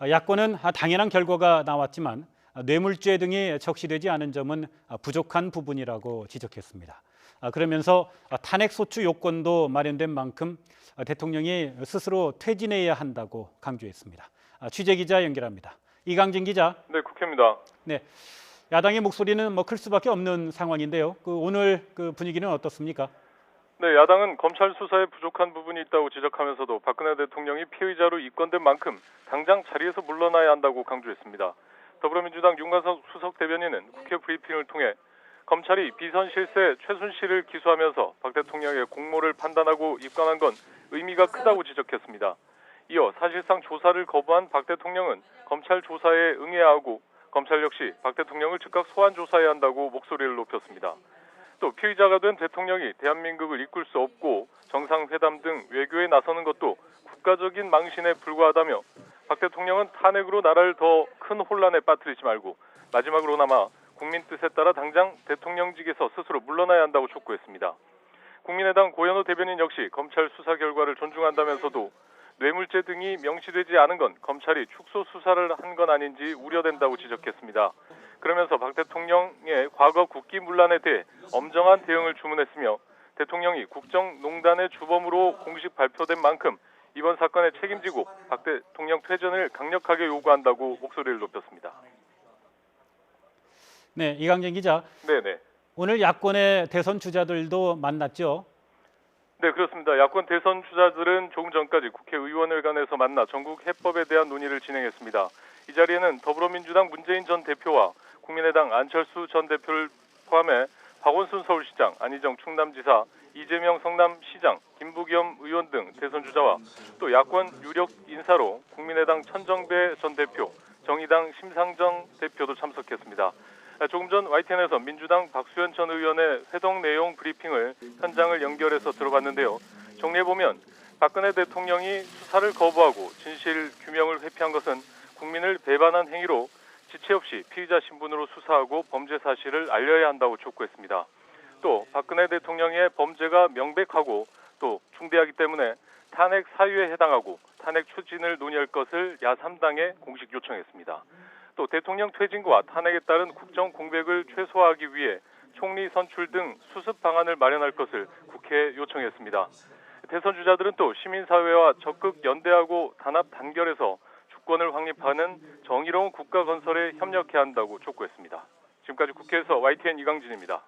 야권은 당연한 결과가 나왔지만 뇌물죄 등이 적시되지 않은 점은 부족한 부분이라고 지적했습니다. 그러면서 탄핵 소추 요건도 마련된 만큼 대통령이 스스로 퇴진해야 한다고 강조했습니다. 취재 기자 연결합니다. 이강진 기자. 네, 국회입니다. 네, 야당의 목소리는 클 수밖에 없는 상황인데요. 오늘 분위기는 어떻습니까? 네, 야당은 검찰 수사에 부족한 부분이 있다고 지적하면서도 박근혜 대통령이 피의자로 입건된 만큼 당장 자리에서 물러나야 한다고 강조했습니다. 더불어민주당 윤관석 수석 대변인은 국회 브리핑을 통해 검찰이 비선 실세 최순실을 기소하면서 박 대통령의 공모를 판단하고 입건한 건 의미가 크다고 지적했습니다. 이어 사실상 조사를 거부한 박 대통령은 검찰 조사에 응해야 하고 검찰 역시 박 대통령을 즉각 소환 조사해야 한다고 목소리를 높였습니다. 또 피의자가 된 대통령이 대한민국을 이끌 수 없고 정상회담 등 외교에 나서는 것도 국가적인 망신에 불과하다며 박 대통령은 탄핵으로 나라를 더 큰 혼란에 빠뜨리지 말고 마지막으로나마 국민 뜻에 따라 당장 대통령직에서 스스로 물러나야 한다고 촉구했습니다. 국민의당 고현우 대변인 역시 검찰 수사 결과를 존중한다면서도 뇌물죄 등이 명시되지 않은 건 검찰이 축소 수사를 한 건 아닌지 우려된다고 지적했습니다. 그러면서 박 대통령의 과거 국기문란에 대해 엄정한 대응을 주문했으며 대통령이 국정농단의 주범으로 공식 발표된 만큼 이번 사건에 책임지고 박 대통령 퇴진을 강력하게 요구한다고 목소리를 높였습니다. 네, 이강진 기자. 네네. 오늘 야권의 대선 주자들도 만났죠? 네, 그렇습니다. 야권 대선 주자들은 조금 전까지 국회의원회관에서 만나 전국 해법에 대한 논의를 진행했습니다. 이 자리에는 더불어민주당 문재인 전 대표와 국민의당 안철수 전 대표를 포함해 박원순 서울시장, 안희정 충남지사, 이재명 성남시장, 김부겸 의원 등 대선 주자와 또 야권 유력 인사로 국민의당 천정배 전 대표, 정의당 심상정 대표도 참석했습니다. 조금 전 YTN에서 민주당 박수현 전 의원의 회동 내용 브리핑을 현장을 연결해서 들어봤는데요. 정리해보면 박근혜 대통령이 수사를 거부하고 진실 규명을 회피한 것은 국민을 배반한 행위로 지체 없이 피의자 신분으로 수사하고 범죄 사실을 알려야 한다고 촉구했습니다. 또 박근혜 대통령의 범죄가 명백하고 또 중대하기 때문에 탄핵 사유에 해당하고 탄핵 추진을 논의할 것을 야3당에 공식 요청했습니다. 또 대통령 퇴진과 탄핵에 따른 국정 공백을 최소화하기 위해 총리 선출 등 수습 방안을 마련할 것을 국회에 요청했습니다. 대선 주자들은 또 시민사회와 적극 연대하고 단합 단결해서 주권을 확립하는 정의로운 국가 건설에 협력해야 한다고 촉구했습니다. 지금까지 국회에서 YTN 이강진입니다.